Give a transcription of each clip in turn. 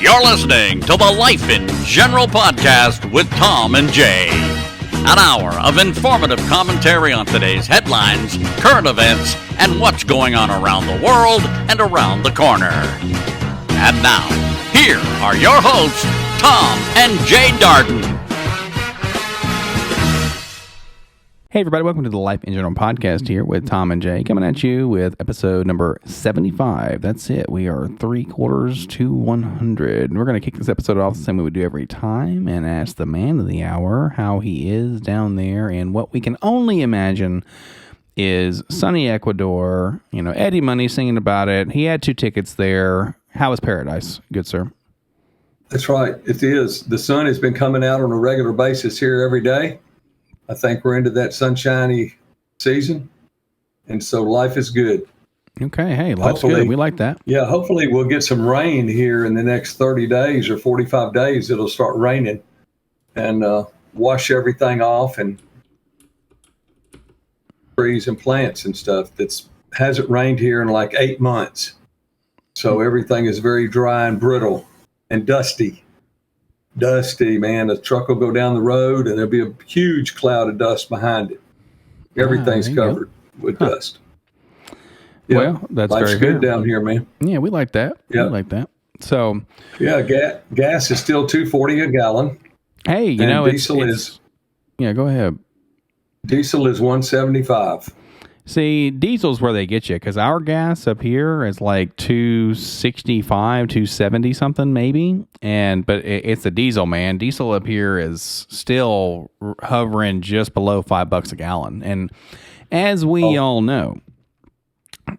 You're listening to the Life in General podcast with Tom and Jay. An hour of informative commentary on today's headlines, current events, and what's going on around the world and around the corner. And now, here are your hosts, Tom and Jay Darden. Hey everybody, welcome to the Life in General podcast here with Tom and Jay, coming at you with episode number 75. That's it. We are 3/4 to 100. We're going to kick this episode off the same way we do every time and ask the man of the hour how he is down there, and what we can only imagine is sunny Ecuador. You know, Eddie Money singing about it. He had 2 tickets there. How is paradise, good sir? That's right. It is. The sun has been coming out on a regular basis here every day. I think we're into that sunshiny season, and so life is good. Okay, hey, life's good. We like that. Yeah, hopefully we'll get some rain here in the next 30 days or 45 days. It'll start raining and wash everything off, and trees and plants and stuff. Hasn't rained here in like 8 months. So everything is very dry and brittle and dusty. Dusty, man. A truck will go down the road and there'll be a huge cloud of dust behind it. Everything's covered with dust. Yep. Well, that's Life's very good down here, man. Yeah, we like that. Yep. We like that. So, yeah, gas is still $2.40 a gallon. Hey, you know, diesel is. Yeah, go ahead. Diesel is $1.75. See, diesel's where they get you, because our gas up here is like $2.65, $2.70 something maybe, but it's a diesel, man. Diesel up here is still hovering just below $5 a gallon, and as we all know,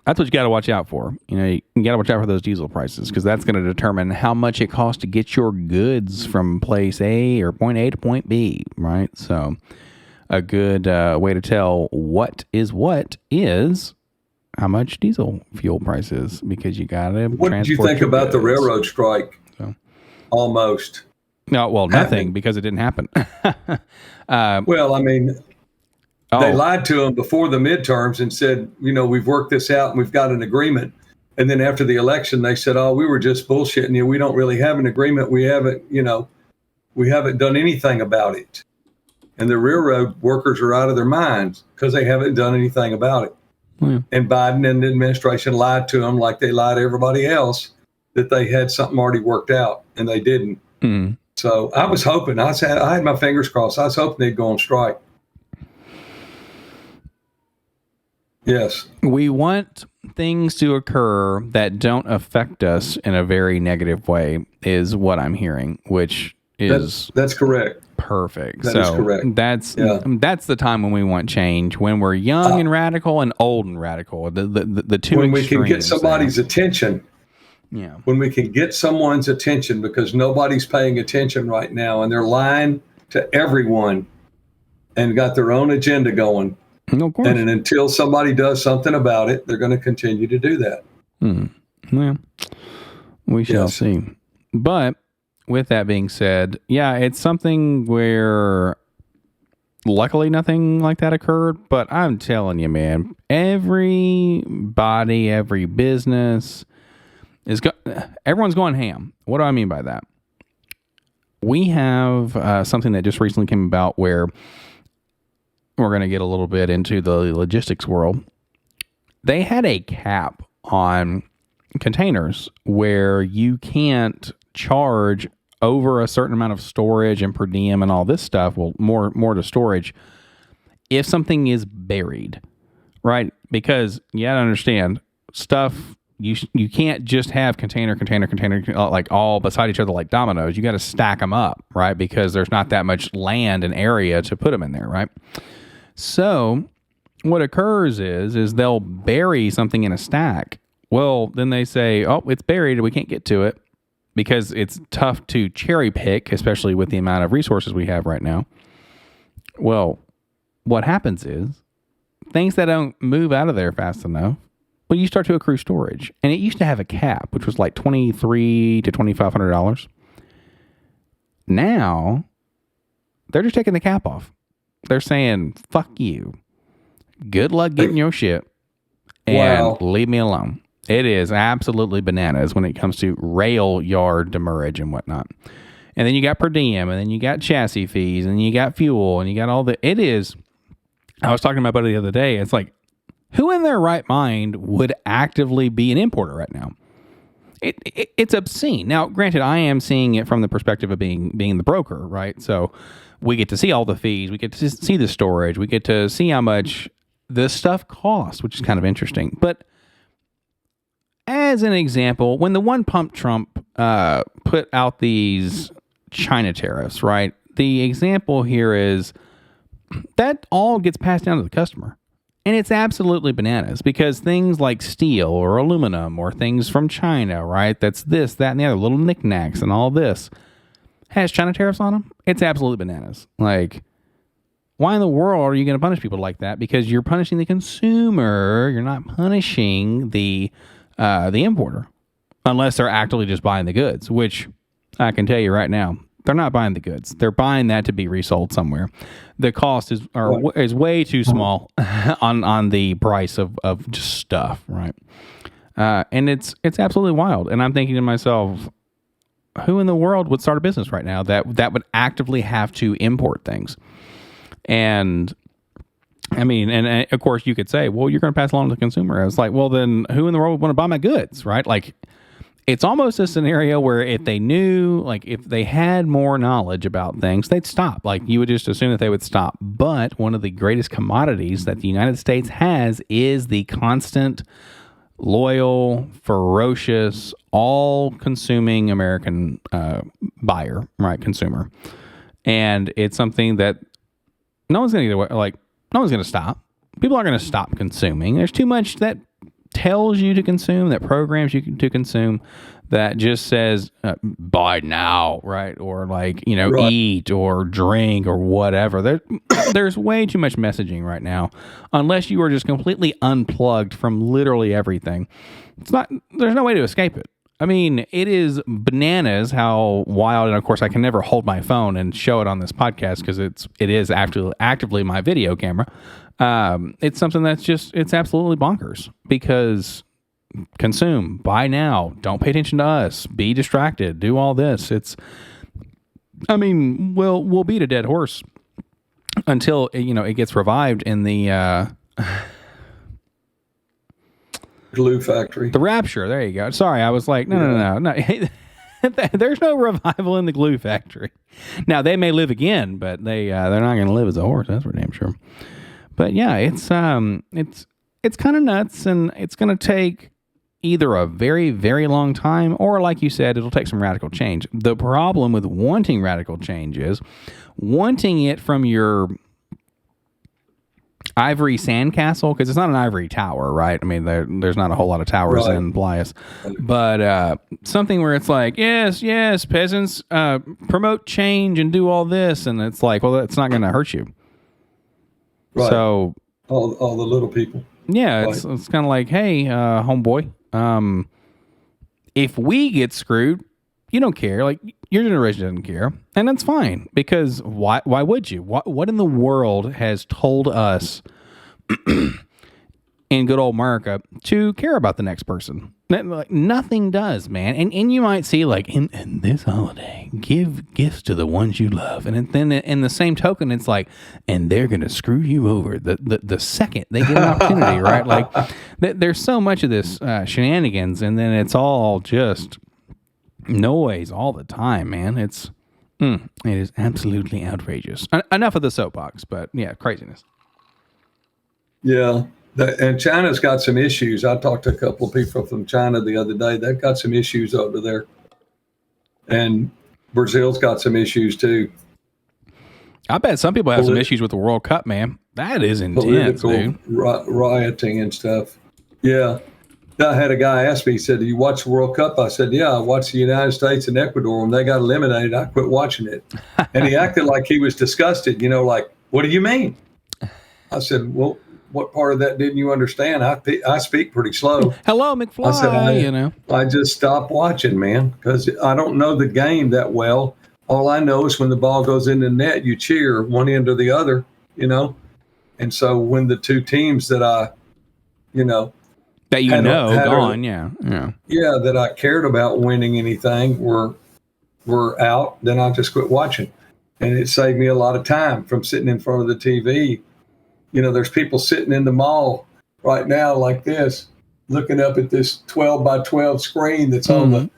that's what you got to watch out for. You know, you got to watch out for those diesel prices, because that's going to determine how much it costs to get your goods from place A or point A to point B, right? So a good way to tell what is how much diesel fuel price is, because you got to. What did you think about the railroad strike? So, almost. No, well, nothing, because it didn't happen. Well, I mean, they lied to them before the midterms and said, you know, we've worked this out and we've got an agreement. And then after the election, they said, oh, we were just bullshitting you. We don't really have an agreement. We haven't done anything about it. And the railroad workers are out of their minds because they haven't done anything about it. Yeah. And Biden and the administration lied to them like they lied to everybody else, that they had something already worked out, and they didn't. Mm. So I was hoping, I had my fingers crossed. I was hoping they'd go on strike. Yes. We want things to occur that don't affect us in a very negative way, is what I'm hearing, which is that's correct. Perfect. That is correct. That's the time when we want change, when we're young and radical and old and radical. The two when we extremes can get somebody's attention. Yeah. When we can get someone's attention, because nobody's paying attention right now, and they're lying to everyone and got their own agenda going. Of course. And until somebody does something about it, they're going to continue to do that. Well, we shall see. But with that being said, yeah, it's something where luckily nothing like that occurred, but I'm telling you, man, everybody, every business everyone's going ham. What do I mean by that? We have something that just recently came about where we're going to get a little bit into the logistics world. They had a cap on containers where you can't charge over a certain amount of storage and per diem and all this stuff. Well, more to storage if something is buried, right? Because you got to understand, stuff, you can't just have container like all beside each other like dominoes. You got to stack them up, right? Because there's not that much land and area to put them in there, right? So what occurs is they'll bury something in a stack. Well, then they say, oh, it's buried and we can't get to it, because it's tough to cherry pick, especially with the amount of resources we have right now. Well, what happens is things that don't move out of there fast enough, well, you start to accrue storage. And it used to have a cap, which was like $2,300 to $2,500. Now, they're just taking the cap off. They're saying, fuck you. Good luck getting your shit and leave me alone. It is absolutely bananas when it comes to rail yard demurrage and whatnot. And then you got per diem, and then you got chassis fees, and you got fuel, and you got all the. It is. I was talking to my buddy the other day. It's like, who in their right mind would actively be an importer right now? It's obscene. Now, granted, I am seeing it from the perspective of being the broker, right? So we get to see all the fees, we get to see the storage, we get to see how much this stuff costs, which is kind of interesting. But as an example, when the one pump Trump put out these China tariffs, right? The example here is that all gets passed down to the customer. And it's absolutely bananas because things like steel or aluminum or things from China, right? That's this, that, and the other little knickknacks and all this has China tariffs on them. It's absolutely bananas. Like, why in the world are you going to punish people like that? Because you're punishing the consumer. You're not punishing the importer unless they're actively just buying the goods, which I can tell you right now, they're not buying the goods. They're buying that to be resold somewhere. The cost is way too small on the price of just stuff, right? And it's absolutely wild. And I'm thinking to myself, who in the world would start a business right now that would actively have to import things? And I mean, and of course you could say, well, you're going to pass along to the consumer. I was like, well, then who in the world would want to buy my goods, right? Like, it's almost a scenario where if they knew, like if they had more knowledge about things, they'd stop. Like you would just assume that they would stop. But one of the greatest commodities that the United States has is the constant, loyal, ferocious, all-consuming American buyer, right? Consumer. And it's something that no one's going to stop. People aren't going to stop consuming. There's too much that tells you to consume, that programs you to consume, that just says buy now, right? Or like, right. Eat or drink or whatever. There's way too much messaging right now. Unless you are just completely unplugged from literally everything, there's no way to escape it. I mean, it is bananas how wild, and of course I can never hold my phone and show it on this podcast because it is actively my video camera. It's something that's it's absolutely bonkers because consume, buy now, don't pay attention to us, be distracted, do all this. We'll beat a dead horse until, it gets revived in the, glue factory. The rapture. There you go. Sorry. I was like, no. There's no revival in the glue factory. Now they may live again, but they're not going to live as a horse. That's for damn sure. But yeah, it's kind of nuts, and it's going to take either a very, very long time, or like you said, it'll take some radical change. The problem with wanting radical change is wanting it from your ivory sandcastle, because it's not an ivory tower, right? I mean, there's not a whole lot of towers in Blias, but something where it's like, yes, peasants, promote change and do all this, and it's like, well, that's not going to hurt you. Right. So all the little people. Yeah, right. It's kind of like, hey, homeboy, if we get screwed, you don't care. Like your generation doesn't care, and that's fine because why would you? What in the world has told us in good old America to care about the next person? Like, nothing does, man. And you might see like in this holiday, give gifts to the ones you love, and then in the same token, it's like, and they're gonna screw you over the second they get an opportunity, right? Like there's so much of this shenanigans, and then it's all just noise all the time, man. It is absolutely outrageous. Enough of the soapbox, but yeah, craziness. Yeah. And China's got some issues. I talked to a couple of people from China the other day. They've got some issues over there. And Brazil's got some issues too. I bet some people have some issues with the World Cup, man. That is intense, dude. Rioting and stuff. Yeah. I had a guy ask me, he said, do you watch the World Cup? I said, yeah, I watched the United States and Ecuador. When they got eliminated, I quit watching it. And he acted like he was disgusted, like, what do you mean? I said, well, what part of that didn't you understand? I speak pretty slow. Hello, McFly. I said, I just stopped watching, man, because I don't know the game that well. All I know is when the ball goes in the net, you cheer one end or the other, And so when the two teams that I, that gone. Yeah. That I cared about winning anything were out. Then I just quit watching, and it saved me a lot of time from sitting in front of the TV. There's people sitting in the mall right now like this, looking up at this 12 by 12 screen that's on the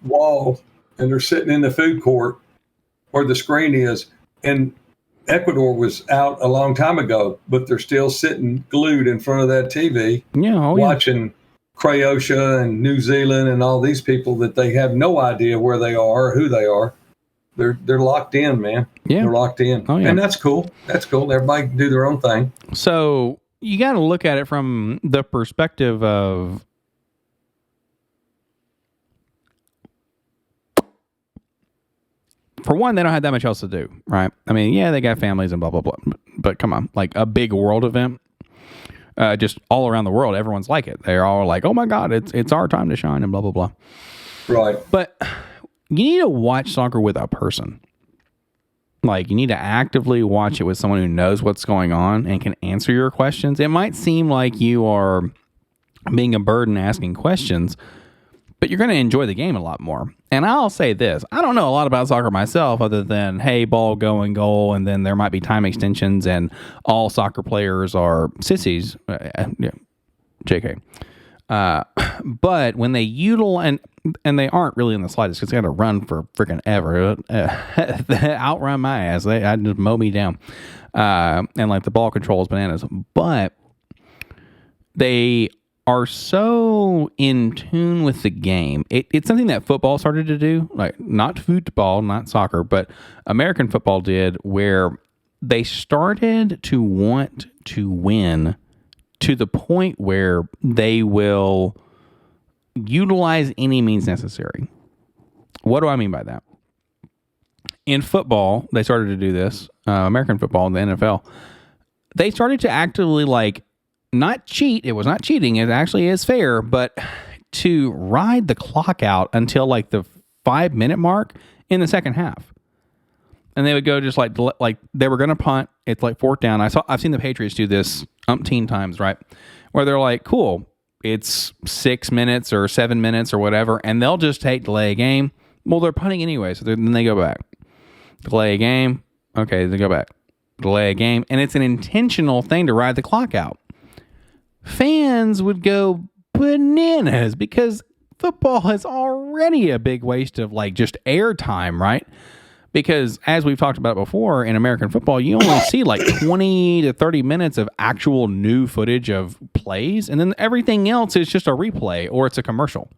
wall, and they're sitting in the food court where the screen is. And Ecuador was out a long time ago, but they're still sitting glued in front of that TV, watching Croatia and New Zealand and all these people that they have no idea where they are or who they are. They're locked in, man. Yeah. They're locked in. Oh, yeah. And that's cool. Everybody can do their own thing. So you got to look at it from the perspective of, for one, they don't have that much else to do, right? I mean, yeah, they got families and blah, blah, blah. But come on, like a big world event, just all around the world, everyone's like it. They're all like, oh my God, it's our time to shine and blah, blah, blah. Right. But you need to watch soccer with a person. Like, you need to actively watch it with someone who knows what's going on and can answer your questions. It might seem like you are being a burden asking questions, but you're going to enjoy the game a lot more. And I'll say this, I don't know a lot about soccer myself other than, hey, ball, go, and goal, and then there might be time extensions, and all soccer players are sissies. JK. But when they utilize, and they aren't really in the slightest, because they got to run for freaking ever. They outrun my ass. They just mow me down. And like the ball control is bananas. But they are so in tune with the game. It's something that football started to do, like not football, not soccer, but American football did, where they started to want to win to the point where they will utilize any means necessary. What do I mean by that? In football, they started to do this. American football and the NFL, they started to actively not cheat. It was not cheating. It actually is fair, but to ride the clock out until the 5-minute mark in the second half. And they would go just like they were going to punt. It's like fourth down. I've seen the Patriots do this umpteen times, right? Where they're like, cool, it's 6 minutes or 7 minutes or whatever, and they'll just take delay a game. Well, they're punting anyway, so then they go back. Delay a game. Okay, they go back. Delay a game. And it's an intentional thing to ride the clock out. Fans would go bananas because football is already a big waste of just air time, right? Because as we've talked about before, in American football, you only see 20 to 30 minutes of actual new footage of plays, and then everything else is just a replay or it's a commercial.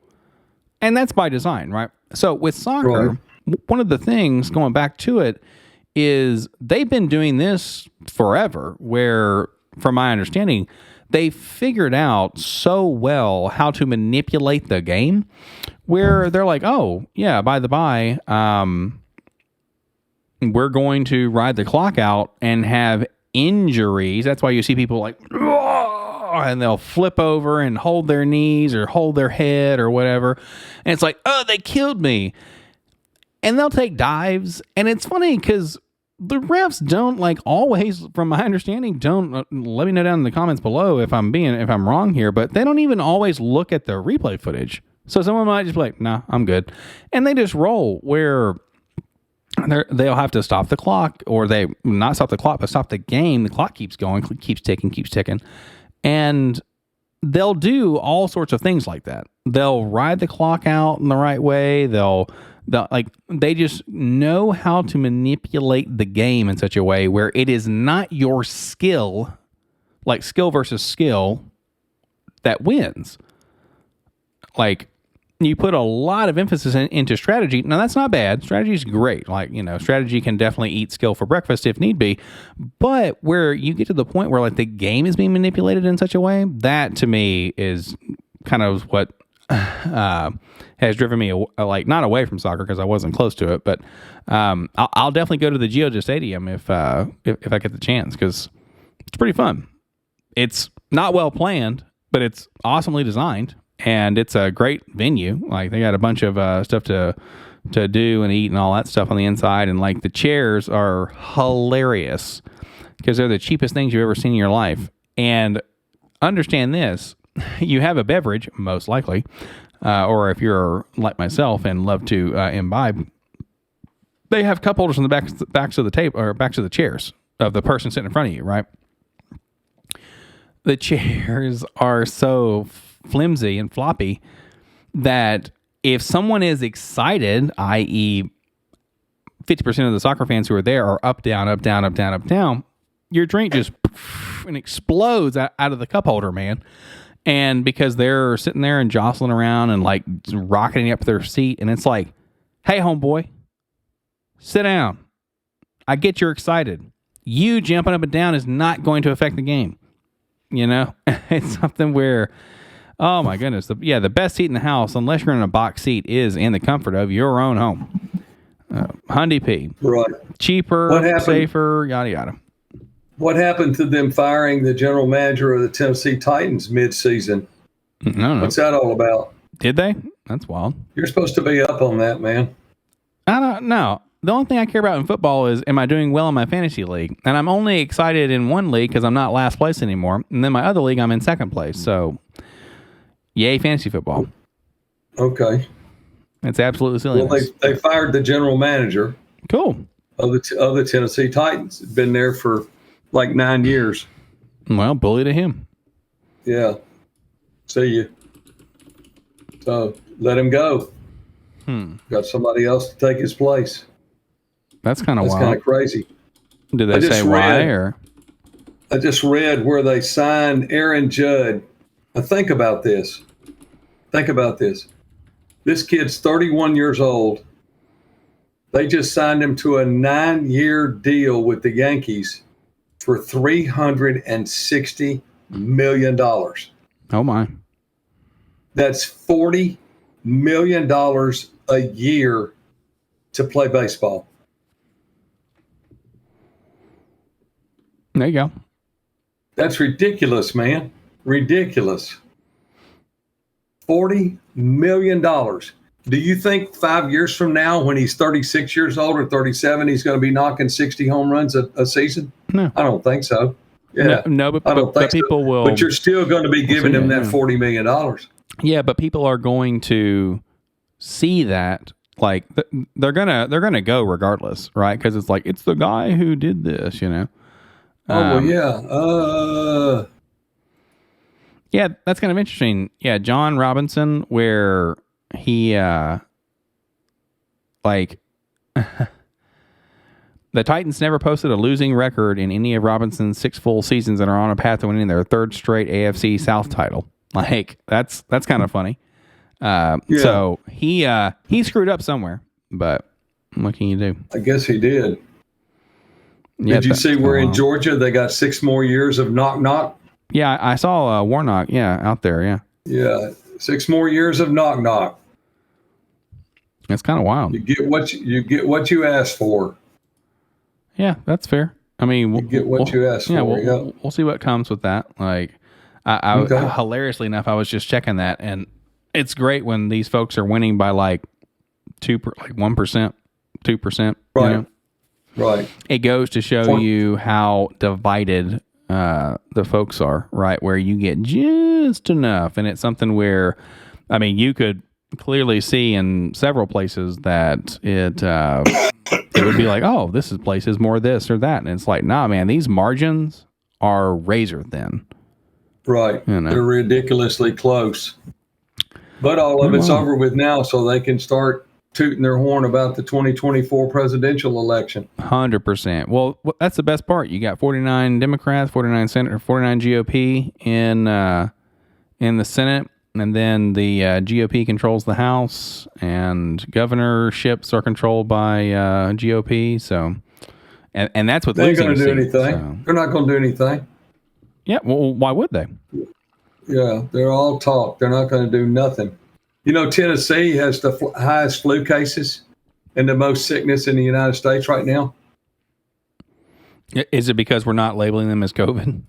And that's by design, right? So with soccer, one of the things, going back to it, is they've been doing this forever, where, from my understanding, they figured out so well how to manipulate the game, where they're like, oh, yeah, by the by, we're going to ride the clock out and have injuries. That's why you see people and they'll flip over and hold their knees or hold their head or whatever. And it's like, oh, they killed me. And they'll take dives. And it's funny because the refs don't always, from my understanding, don't let me know down in the comments below if I'm wrong here, but they don't even always look at the replay footage. So someone might just be like, nah, I'm good. And they just roll, where they'll have to stop the clock, or they not stop the clock, but stop the game. The clock keeps going, keeps ticking. And they'll do all sorts of things like that. They'll ride the clock out in the right way. They just know how to manipulate the game in such a way where it is not your skill, skill versus skill, that wins. You put a lot of emphasis into strategy. Now, that's not bad. Strategy is great. Strategy can definitely eat skill for breakfast if need be. But where you get to the point where the game is being manipulated in such a way, that to me is kind of what has driven me not away from soccer, because I wasn't close to it. But I'll definitely go to the Georgia Stadium if I get the chance, because it's pretty fun. It's not well planned, but it's awesomely designed. And it's a great venue. They got a bunch of stuff to do and eat and all that stuff on the inside. And the chairs are hilarious because they're the cheapest things you've ever seen in your life. And understand this, you have a beverage, most likely, or if you're like myself and love to imbibe, they have cup holders on the backs of the table or backs of the chairs of the person sitting in front of you, right? The chairs are so flimsy and floppy that if someone is excited, i.e., 50% of the soccer fans who are there are up, down, up, down, up, down, up, down, your drink just and explodes out of the cup holder, man. And because they're sitting there and jostling around and like rocketing up their seat, and it's like, hey, homeboy, sit down. I get you're excited. You jumping up and down is not going to affect the game. You know, it's something where, oh my goodness, the best seat in the house, unless you're in a box seat, is in the comfort of your own home. Hyundai P. Right. Cheaper, safer, yada, yada. What happened to them firing the general manager of the Tennessee Titans mid-season? No. What's that all about? Did they? That's wild. You're supposed to be up on that, man. I don't know. The only thing I care about in football is, am I doing well in my fantasy league? And I'm only excited in one league because I'm not last place anymore. And then my other league, I'm in second place. So, yay, fantasy football. Okay. It's absolutely silly. Well, they fired the general manager. Cool. Of the Tennessee Titans. Been there for like 9 years. Well, bully to him. Yeah. See you. So let him go. Got somebody else to take his place. That's kind of wild. That's kind of crazy. Did they say why? Or I just read where they signed Aaron Judd. Now think about this. This kid's 31 years old. They just signed him to a 9-year deal with the Yankees for $360 million. Oh, my. That's $40 million a year to play baseball. There you go. That's ridiculous, man. Ridiculous. $40 million. Do you think 5 years from now, when he's 36 years old or 37, he's going to be knocking 60 home runs a season? No. I don't think so. Yeah. No, but people will. But you're still going to be giving him that $40 million. Yeah, but people are going to see that. Like, they're gonna go regardless, right? Because it's like, it's the guy who did this, you know? Yeah. Yeah, that's kind of interesting. Yeah, John Robinson, where he, the Titans never posted a losing record in any of Robinson's 6 full seasons and are on a path to winning their 3rd straight AFC South title. Like, that's kind of funny. Yeah. So he screwed up somewhere, but what can you do? I guess he did. Yeah, did you see where in Georgia they got 6 more years of knock-knock? Yeah, I saw Warnock, out there, yeah. Yeah, 6 more years of knock-knock. That's kind of wild. You get what you ask for. Yeah, that's fair. I mean, you get what you ask for. Yeah, we'll see what comes with that. Like, I hilariously enough, I was just checking that, and it's great when these folks are winning by like 1%, 2%. Right. You know? Right. It goes to show you how divided the folks are, right? Where you get just enough. And it's something where, I mean, you could clearly see in several places that it would be like, oh, this place is more this or that. And it's like, nah, man, these margins are razor thin. Right. You know? They're ridiculously close. But all of it's over with now, so they can start tooting their horn about the 2024 presidential election. 100%. Well, that's the best part. You got 49 Democrats, 49 Senate, 49 GOP in the Senate, and then the GOP controls the House, and governorships are controlled by GOP. So, and that's what they ain't going to do anything. So. They're not going to do anything. Yeah. Well, why would they? Yeah, they're all talk. They're not going to do nothing. You know, Tennessee has the highest flu cases and the most sickness in the United States right now. Is it because we're not labeling them as COVID?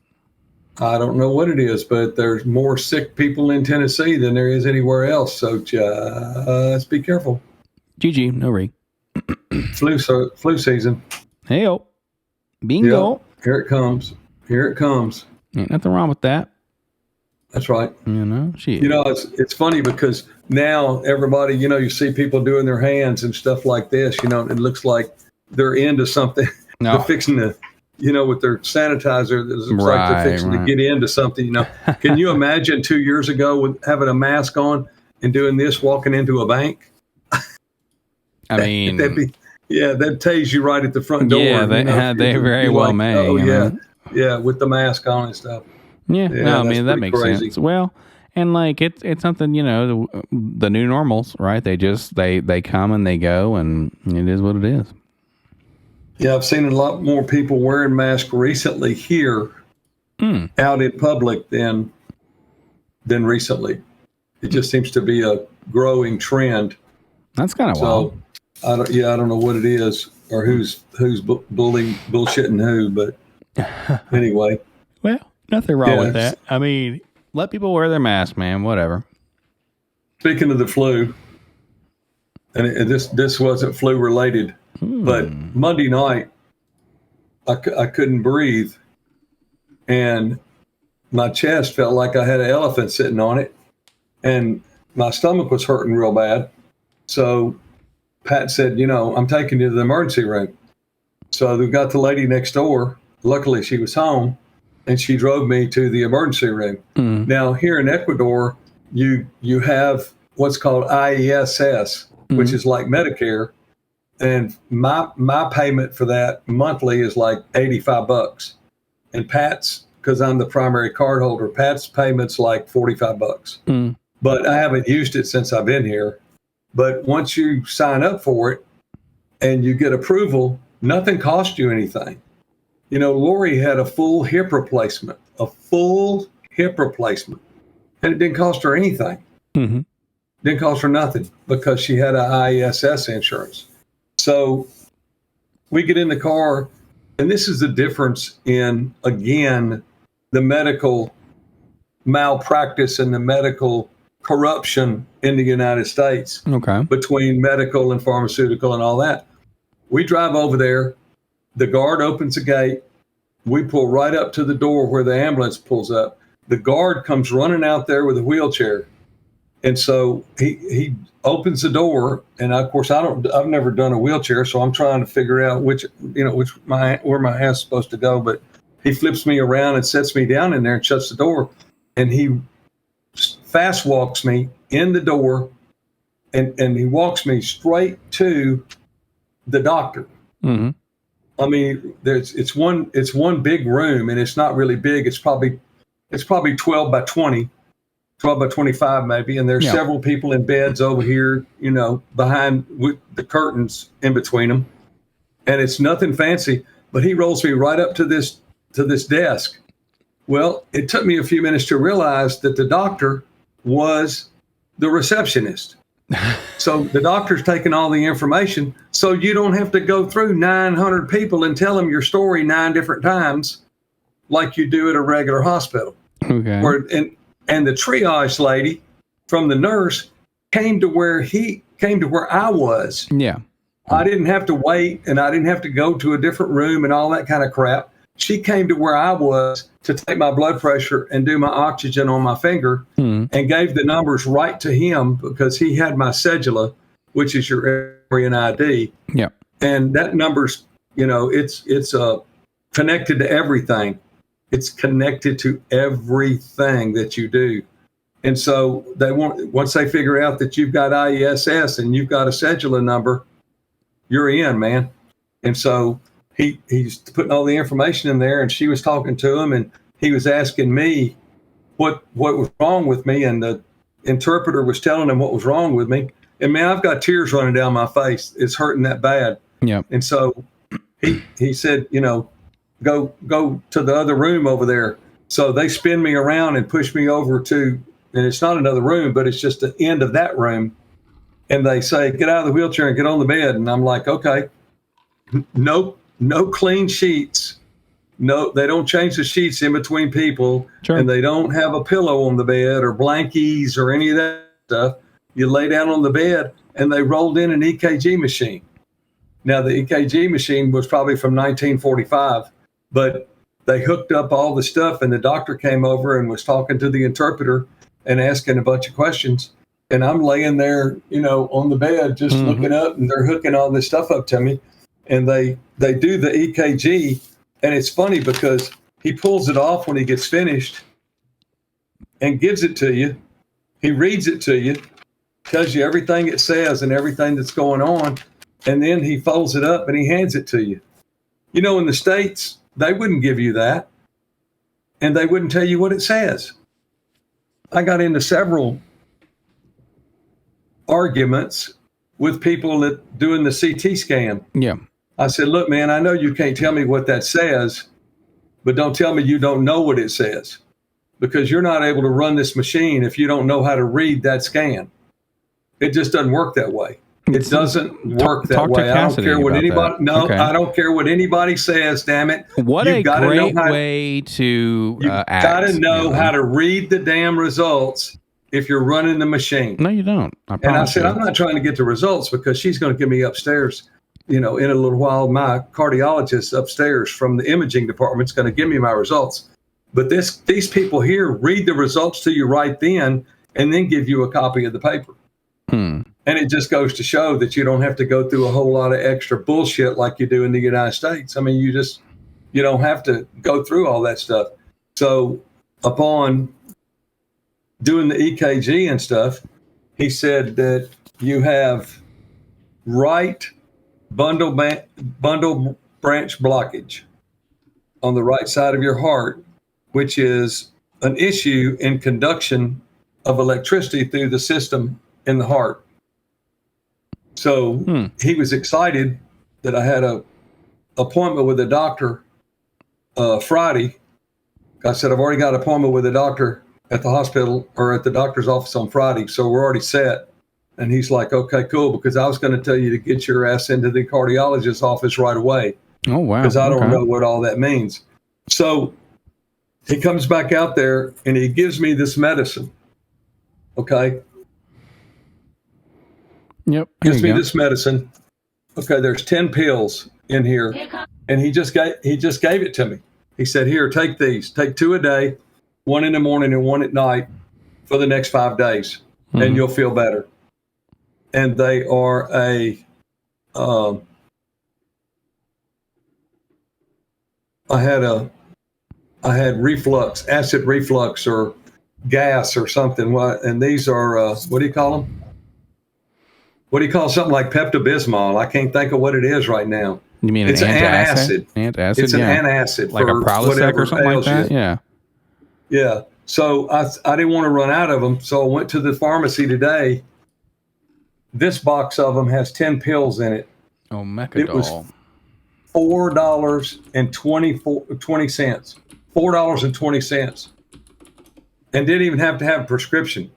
I don't know what it is, but there's more sick people in Tennessee than there is anywhere else. So just be careful. GG, no re. Flu season. Hey-o. Bingo. Yep, here it comes. Ain't nothing wrong with that. That's right. Shit. It's funny because now everybody, you see people doing their hands and stuff like this, it looks like they're into something. No. They're fixing to, with their sanitizer, it looks like they're fixing to get into something, Can you imagine 2 years ago with having a mask on and doing this, walking into a bank? I mean, that'd tase you right at the front door. Yeah, they very well may. Oh, yeah, with the mask on and stuff. Yeah, no, I mean, that makes sense. Well, and like it's something, the new normals, right? They come and they go, and it is what it is. Yeah, I've seen a lot more people wearing masks recently here out in public than recently. It just seems to be a growing trend. That's kind of wild. I don't know what it is or who's bullshitting who, but anyway. Well, nothing wrong with that. I mean, let people wear their mask, man. Whatever. Speaking of the flu, and this wasn't flu related, but Monday night I couldn't breathe, and my chest felt like I had an elephant sitting on it, and my stomach was hurting real bad. So Pat said, I'm taking you to the emergency room. So we got the lady next door. Luckily, she was home, and she drove me to the emergency room. Now, here in Ecuador, you have what's called IESS, which is like Medicare, and my payment for that monthly is like $85, and Pat's, because I'm the primary card holder, Pat's payment's like $45. But I haven't used it since I've been here. But once you sign up for it and you get approval, nothing costs you anything. Lori had a full hip replacement, and it didn't cost her anything. Didn't cost her nothing because she had an IESS insurance. So we get in the car, and this is the difference in, again, the medical malpractice and the medical corruption in the United States between medical and pharmaceutical and all that. We drive over there. The guard opens the gate. We pull right up to the door where the ambulance pulls up. The guard comes running out there with a wheelchair. And so he opens the door. And of course, I've never done a wheelchair, so I'm trying to figure out where my ass is supposed to go. But he flips me around and sets me down in there and shuts the door. And he fast walks me in the door, and he walks me straight to the doctor. I mean, it's one big room, and it's not really big. It's probably 12 by 20, 12 by 25 maybe. And there's several people in beds over here, behind with the curtains in between them. And it's nothing fancy, but he rolls me right up to this desk. Well, it took me a few minutes to realize that the doctor was the receptionist. So the doctor's taking all the information, so you don't have to go through 900 people and tell them your story 9 different times like you do at a regular hospital. Okay. And the triage lady from the nurse came to where I was. Yeah. I didn't have to wait, and I didn't have to go to a different room and all that kind of crap. She came to where I was to take my blood pressure and do my oxygen on my finger, and gave the numbers right to him because he had my cedula, which is your Ecuadorian ID. Yeah. And that number's, it's connected to everything. It's connected to everything that you do. And so once they figure out that you've got IESS and you've got a cedula number, you're in, man. And so he's putting all the information in there, and she was talking to him, and he was asking me what was wrong with me, and the interpreter was telling him what was wrong with me. And man, I've got tears running down my face. It's hurting that bad. Yeah. And so he said, go to the other room over there. So they spin me around and push me over to, and it's not another room, but it's just the end of that room. And they say, get out of the wheelchair and get on the bed. And I'm like, okay. No clean sheets. No, they don't change the sheets in between people. Sure. And they don't have a pillow on the bed or blankies or any of that stuff. You lay down on the bed, and they rolled in an EKG machine. Now, the EKG machine was probably from 1945, but they hooked up all the stuff, and the doctor came over and was talking to the interpreter and asking a bunch of questions. And I'm laying there, on the bed, just looking up, and they're hooking all this stuff up to me. And they do the EKG. And it's funny because he pulls it off when he gets finished and gives it to you. He reads it to you, tells you everything it says and everything that's going on. And then he folds it up and he hands it to you. In the States, they wouldn't give you that. And they wouldn't tell you what it says. I got into several arguments with people that doing the CT scan. Yeah. I said, look, man, I know you can't tell me what that says, but don't tell me you don't know what it says, because you're not able to run this machine if you don't know how to read that scan. It just doesn't work that way. It doesn't work that way. I don't care what anybody. No, okay. I don't care what anybody says. Damn it! What a great way to act. Got to know how to read the damn results if you're running the machine. No, you don't. And I said, I'm not trying to get the results because she's going to give me upstairs. In a little while, my cardiologist upstairs from the imaging department is going to give me my results. But these people here read the results to you right then and then give you a copy of the paper. And it just goes to show that you don't have to go through a whole lot of extra bullshit like you do in the United States. I mean, you don't have to go through all that stuff. So upon doing the EKG and stuff, he said that you have right bundle branch blockage on the right side of your heart, which is an issue in conduction of electricity through the system in the heart. So he was excited that I had a appointment with a doctor Friday. I said, I've already got an appointment with a doctor at the hospital or at the doctor's office on Friday, so we're already set. And he's like, okay, cool, because I was going to tell you to get your ass into the cardiologist's office right away. Oh, wow. Because I don't know what all that means. So he comes back out there and he gives me this medicine. Okay. Yep. Gives me this medicine. Okay, there's 10 pills in here. And he just gave it to me. He said, here, take these. Take 2 a day, 1 in the morning and 1 at night for the next 5 days. And you'll feel better. And they are I had reflux, acid reflux or gas or something. And these are, what do you call them? What do you call something like Pepto-Bismol? I can't think of what it is right now. You mean it's an antacid? Antacid, it's an antacid. Like a Prilosec or something like that? Yeah. Yeah. So I didn't want to run out of them. So I went to the pharmacy today. This box of them has 10 pills in it. Oh, Mecadol. It was $4.20. $4.20. And didn't even have to have a prescription.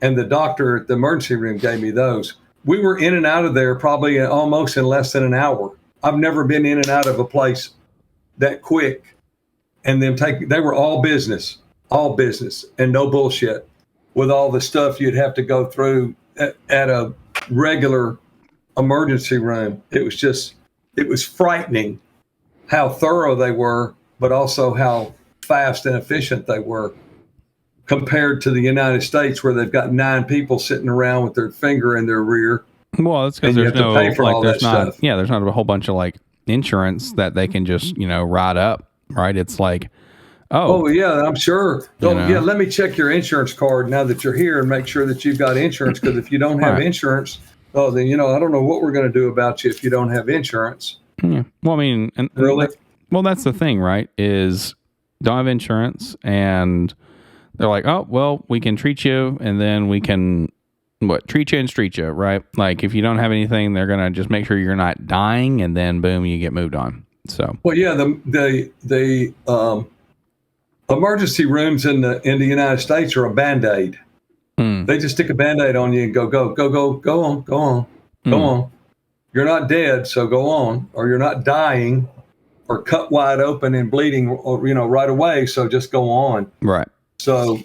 And the doctor at the emergency room gave me those. We were in and out of there probably almost in less than an hour. I've never been in and out of a place that quick. And they were all business and no bullshit with all the stuff you'd have to go through at a regular emergency room. It was frightening how thorough they were, but also how fast and efficient they were compared to the United States, where they've got 9 people sitting around with their finger in their rear. Well, that's because there's no, like, there's not, yeah, there's not a whole bunch of like insurance that they can just, ride up, right? It's like, oh yeah, I'm sure. Yeah, let me check your insurance card now that you're here and make sure that you've got insurance. Because if you don't have insurance, then I don't know what we're going to do about you if you don't have insurance. Yeah. Well, I mean, really? Well, that's the thing, right? Is don't have insurance, and they're like, oh, well, we can treat you, and then we can treat you and street you, right? Like if you don't have anything, they're gonna just make sure you're not dying, and then boom, you get moved on. So well, yeah, the emergency rooms in the United States are a Band-Aid. They just stick a Band-Aid on you and go on. You're not dead, so go on, or you're not dying or cut wide open and bleeding, or, right away. So just go on. Right. So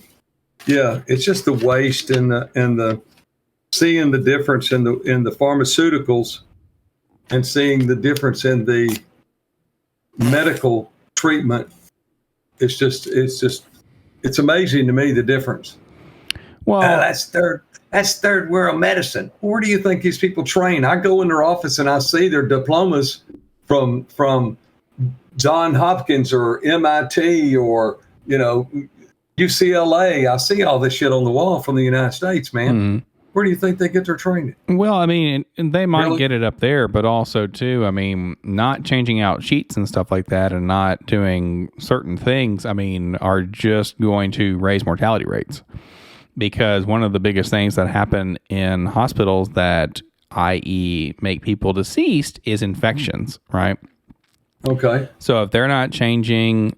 yeah, it's just the waste and the seeing the difference in the pharmaceuticals and seeing the difference in the medical treatment. It's amazing to me, the difference. Well, that's third world medicine. Where do you think these people train? I go in their office and I see their diplomas from Johns Hopkins or MIT or, UCLA. I see all this shit on the wall from the United States, man. Mm-hmm. Where do you think they get their training? Well, I mean, they might get it up there, but also too, I mean, not changing out sheets and stuff like that and not doing certain things, I mean, are just going to raise mortality rates. Because one of the biggest things that happen in hospitals that, i.e., make people deceased is infections, right? Okay. So if they're not changing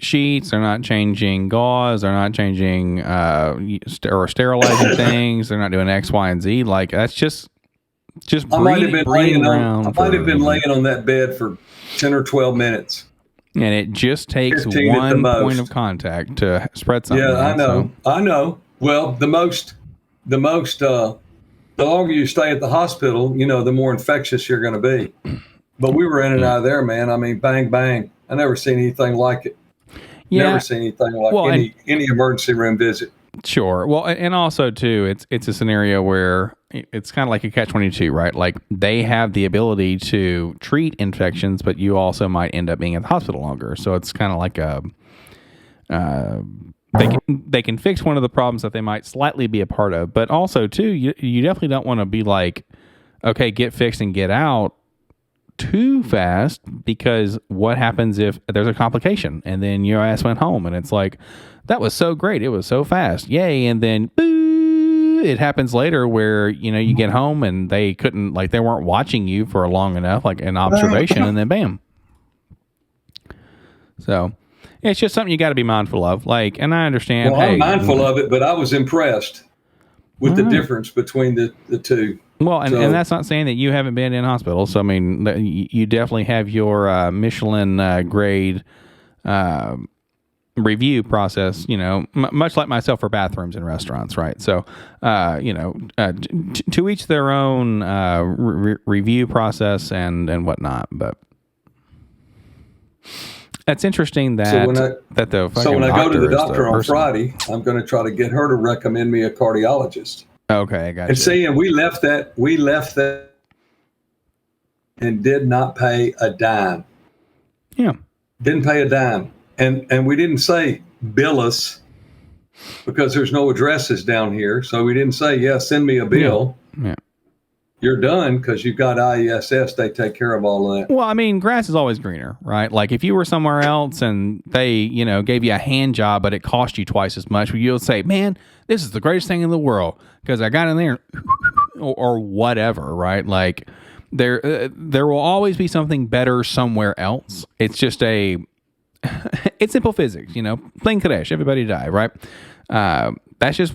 sheets, they're not changing gauze, they're not changing or sterilizing things, they're not doing X, Y, and Z. Like that's just I might have been laying on that bed for 10 or 12 minutes. And it just takes one point of contact to spread something. Yeah, I know. Well, the longer you stay at the hospital, the more infectious you're going to be. But we were in and out of there, man. I mean, bang, bang. I never seen anything like it. Yeah. Never seen anything like any emergency room visit. Sure. Well, and also too, it's a scenario where it's kind of like a catch-22, right? Like they have the ability to treat infections, but you also might end up being at the hospital longer. So it's kind of like they can fix one of the problems that they might slightly be a part of, but also too, you definitely don't want to be like, okay, get fixed and get out too fast, because what happens if there's a complication and then your ass went home and it's like, that was so great, it was so fast, yay, and then boo, it happens later where you get home and they weren't watching you for long enough, like an observation, and then bam. So it's just something you got to be mindful of, and I understand. Well, I'm mindful of it, but I was impressed with the difference between the two. Well, and that's not saying that you haven't been in hospital. So, I mean, you definitely have your Michelin grade review process, much like myself for bathrooms in restaurants, right? So, to each their own review process and whatnot. But that's interesting that when I go to the doctor on Friday, I'm going to try to get her to recommend me a cardiologist. Okay, I got you. And seeing we left that and did not pay a dime. Yeah. Didn't pay a dime. And we didn't say bill us because there's no addresses down here. So we didn't say, send me a bill. Yeah. You're done because you've got IESS. They take care of all of that. Well, I mean, grass is always greener, right? Like if you were somewhere else and they, gave you a hand job, but it cost you twice as much, you'll say, man, this is the greatest thing in the world because I got in there or whatever, right? Like there will always be something better somewhere else. It's just it's simple physics, Plain Kadesh, everybody die, right? That's just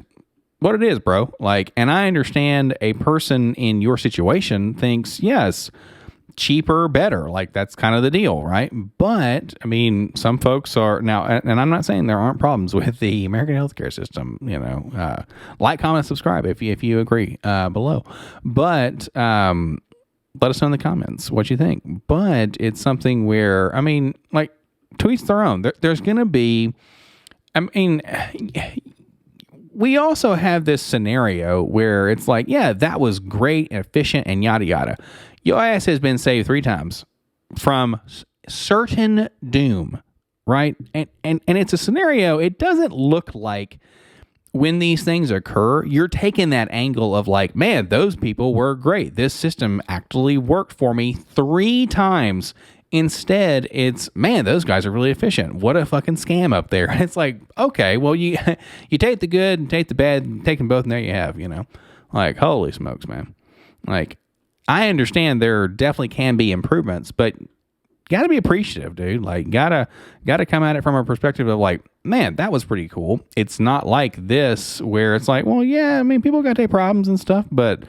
what it is, bro. And I understand a person in your situation thinks, yes, cheaper, better. That's kind of the deal, right? But I mean, some folks are now, and I'm not saying there aren't problems with the American healthcare system. Like, comment, subscribe if you agree below. But let us know in the comments what you think. But it's something where, I mean, to each their own. There's going to be, I mean. We also have this scenario where it's like, yeah, that was great and efficient and yada yada. Your ass has been saved 3 times from certain doom, right? And it's a scenario. It doesn't look like when these things occur, you're taking that angle of man, those people were great. This system actually worked for me 3 times. Instead, it's, man, those guys are really efficient. What a fucking scam up there. It's like, okay, well, you take the good and take the bad and take them both, and there you have, holy smokes, man. I understand there definitely can be improvements, but got to be appreciative, dude. Gotta come at it from a perspective of man, that was pretty cool. It's not like this where it's like, well, yeah, I mean, people got their problems and stuff, but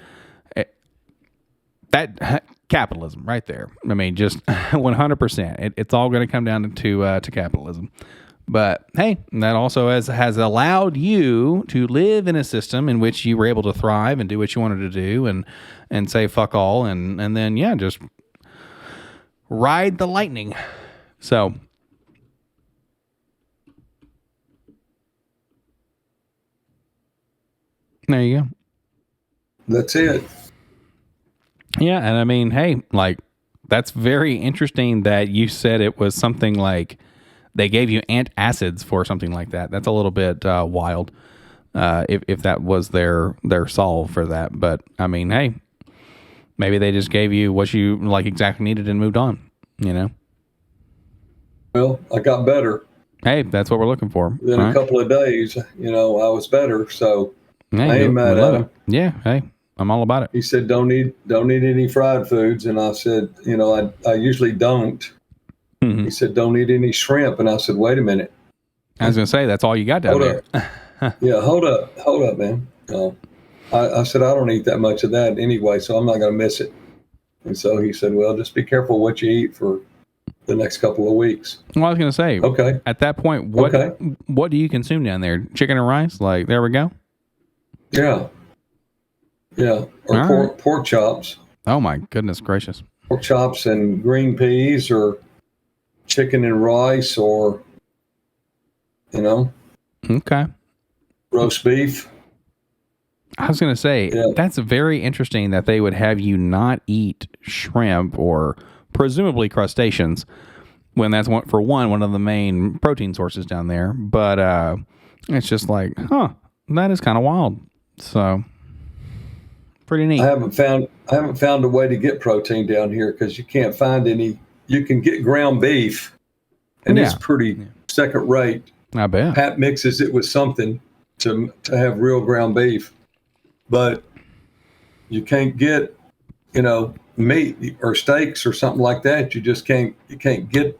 that capitalism right there. I mean, just 100%. It's all going to come down to capitalism. But hey, that also has allowed you to live in a system in which you were able to thrive and do what you wanted to do and say fuck all and then just ride the lightning. So There you go. That's it. Yeah, and I mean, hey, like, that's very interesting that you said it was something like they gave you antacids for something like that. That's a little bit wild, if that was their solve for that. But I mean, hey, maybe they just gave you what you like exactly needed and moved on. You know. Well, I got better. Hey, that's what we're looking for. In a couple of days, I was better. So hey, I ain't mad at him. Yeah. Hey, I'm all about it. He said, don't eat any fried foods. And I said, I usually don't. Mm-hmm. He said, don't eat any shrimp. And I said, wait a minute. I was going to say, that's all you got down there. Yeah, hold up, man. I said, I don't eat that much of that anyway, so I'm not going to miss it. And so he said, well, just be careful what you eat for the next couple of weeks. Well, I was going to say, okay. At that point, what do you consume down there? Chicken and rice? Like, there we go? Yeah. Yeah. Or pork chops. Oh, my goodness gracious. Pork chops and green peas, or chicken and rice, or, Okay. roast beef. I was going to say, That's very interesting that they would have you not eat shrimp or presumably crustaceans when that's one of the main protein sources down there. But it's just like, that is kind of wild. So pretty neat. I haven't found a way to get protein down here because you can't find any. You can get ground beef, and it's pretty second rate. I bet. Pat mixes it with something to have real ground beef, but you can't get, meat or steaks or something like that. You just can't get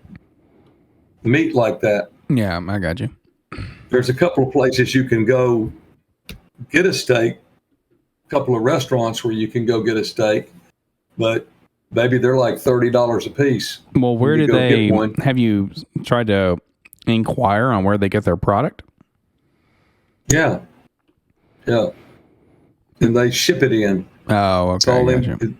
meat like that. Yeah, I got you. There's a couple of places you can go get a steak, a couple of restaurants where you can go get a steak, but maybe they're like $30 a piece. Well, where do they, have you tried to inquire on where they get their product? Yeah. Yeah. And they ship it in. Oh, okay.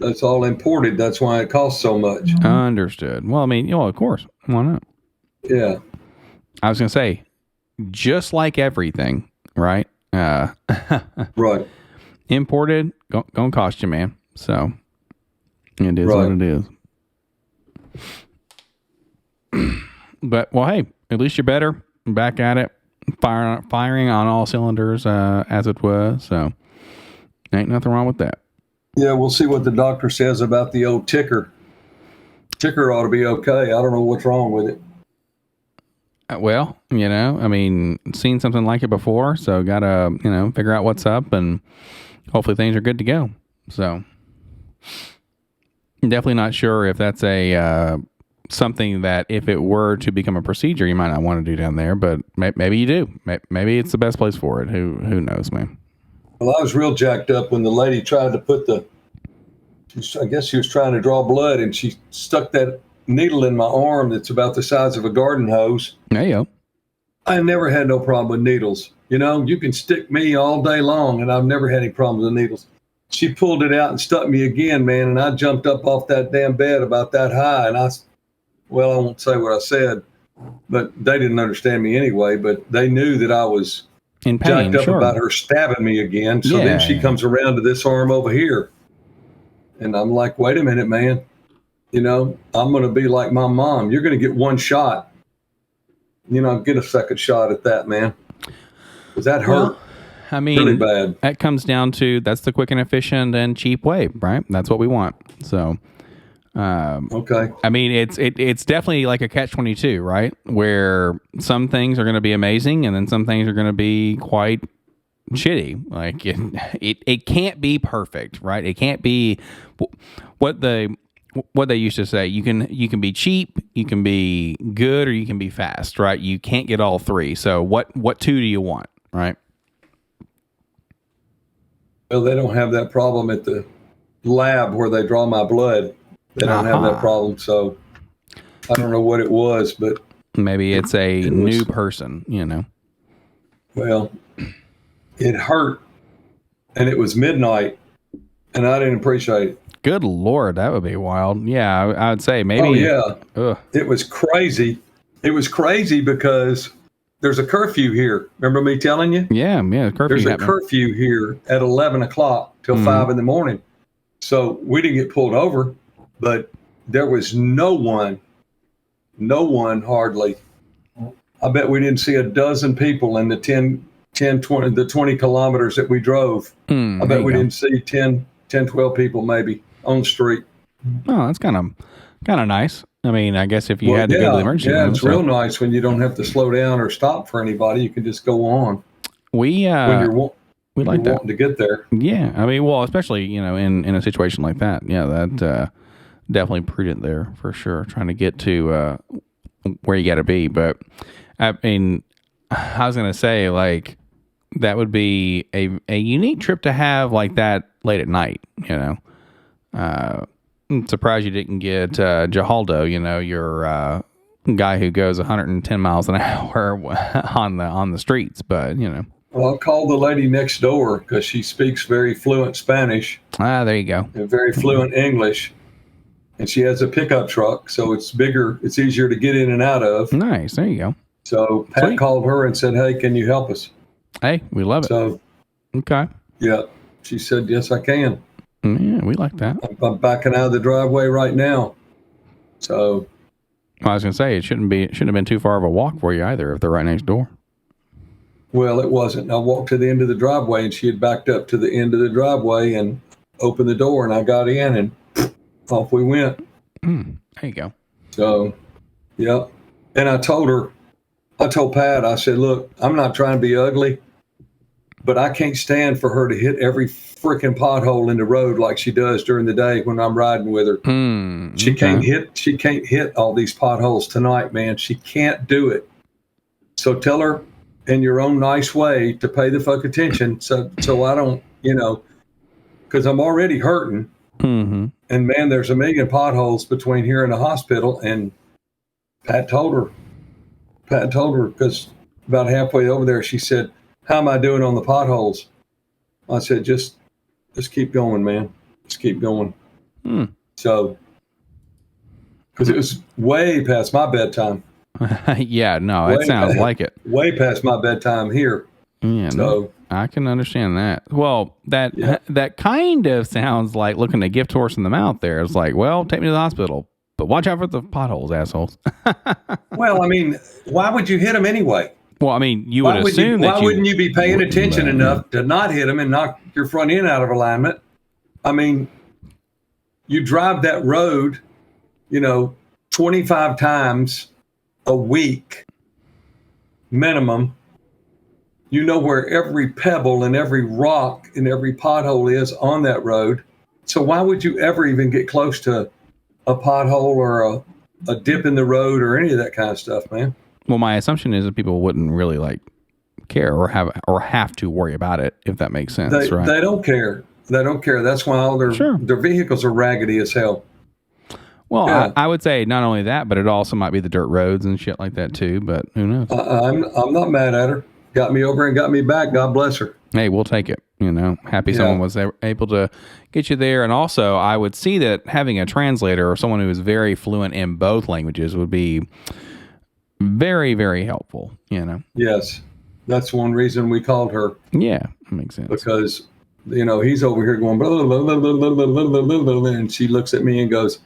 It's all imported. That's why it costs so much. Understood. Well, I mean, of course. Why not? Yeah. I was going to say, just like everything, right? Right. Imported, gonna cost you, man. So it is what it is. But, well, hey, at least you're better. Back at it. Firing on all cylinders as it was. So ain't nothing wrong with that. Yeah, we'll see what the doctor says about the old ticker. Ticker ought to be okay. I don't know what's wrong with it. Well, I mean, seen something like it before, so gotta, figure out what's up, and hopefully things are good to go. So definitely not sure if that's a something that if it were to become a procedure, you might not want to do down there, but maybe you do. Maybe it's the best place for it. Who knows, man? Well, I was real jacked up when the lady tried to put I guess she was trying to draw blood, and she stuck that needle in my arm that's about the size of a garden hose. There you go. I never had no problem with needles. You can stick me all day long, and I've never had any problems with needles. She pulled it out and stuck me again, man, and I jumped up off that damn bed about that high, and I won't say what I said, but they didn't understand me anyway, but they knew that I was in pain, jacked up about her stabbing me again. So then she comes around to this arm over here, and I'm like, wait a minute, man. I'm going to be like my mom. You're going to get one shot. Get a second shot at that, man. Because that hurt. Well, I mean, really bad. That comes down to, that's the quick and efficient and cheap way, right? That's what we want. So, okay. I mean, it's definitely like a catch-22, right? Where some things are going to be amazing, and then some things are going to be quite shitty. Like it can't be perfect, right? It can't be what they used to say. You can be cheap, you can be good, or you can be fast, right? You can't get all three. So what two do you want, right? Well, they don't have that problem at the lab where they draw my blood. They don't have that problem. So I don't know what it was, but maybe it's a new person, Well, it hurt, and it was midnight, and I didn't appreciate it. Good Lord, that would be wild. Yeah, I would say maybe. Oh, yeah. Ugh. It was crazy. It was crazy because there's a curfew here. Remember me telling you? Yeah, curfew. There's a curfew here at 11 o'clock till 5 in the morning. So we didn't get pulled over, but there was no one hardly. I bet we didn't see a dozen people in the 20 kilometers that we drove. I bet we didn't see 10, 12 people maybe on the street. Oh, that's kind of nice. I mean, I guess if you had to go to the emergency room. Yeah, it's real nice when you don't have to slow down or stop for anybody. You can just go on. We like that. Wanting to get there. Yeah, I mean, well, especially in a situation like that. Yeah, that definitely prudent there for sure. Trying to get to where you got to be, but I mean, I was gonna say like that would be a unique trip to have like that late at night. I'm surprised you didn't get Jahaldo, your guy who goes 110 miles an hour on the streets, but Well, I'll call the lady next door because she speaks very fluent Spanish. There you go. And very fluent English. And she has a pickup truck, so it's bigger. It's easier to get in and out of. Nice. There you go. So Pat called her and said, "Hey, can you help us?" Hey, we love it. So, okay. Yeah. She said, "Yes, I can." Yeah, we like that. I'm backing out of the driveway right now. So I was going to say, it shouldn't have been too far of a walk for you either if they're right next door. Well, it wasn't. I walked to the end of the driveway and she had backed up to the end of the driveway and opened the door and I got in and off we went. There you go. So, yeah. And I told Pat, I said, "Look, I'm not trying to be ugly, but I can't stand for her to hit every freaking pothole in the road like she does during the day when I'm riding with her. She can't hit all these potholes tonight, man. She can't do it. So tell her in your own nice way to pay the fuck attention so I don't, because I'm already hurting. Mm-hmm. And man, there's a million potholes between here and the hospital." And Pat told her because about halfway over there, she said, "How am I doing on the potholes?" I said, just keep going, man. Just keep going. So, because it was way past my bedtime. Yeah, no, it sounds like it. Way past my bedtime here. Yeah, so no, I can understand that. Well, that kind of sounds like looking a gift horse in the mouth there. It's like, well, take me to the hospital, but watch out for the potholes, assholes. Well, I mean, why would you hit them anyway? Well, I mean, you would assume that why wouldn't you be paying attention enough to not hit them and knock your front end out of alignment? I mean, you drive that road, 25 times a week minimum. You know where every pebble and every rock and every pothole is on that road. So why would you ever even get close to a pothole or a dip in the road or any of that kind of stuff, man? Well, my assumption is that people wouldn't really care or have to worry about it, if that makes sense, right? They don't care. They don't care. That's why all their vehicles are raggedy as hell. Well, yeah. I would say not only that, but it also might be the dirt roads and shit like that too. But who knows? I'm not mad at her. Got me over and got me back. God bless her. Hey, we'll take it. Happy someone was able to get you there. And also, I would see that having a translator or someone who is very fluent in both languages would be very, very helpful. Yes, that's one reason we called her. Yeah, that makes sense. Because he's over here going blah, blah, blah, blah, blah, blah, blah, blah, blah, and she looks at me and goes,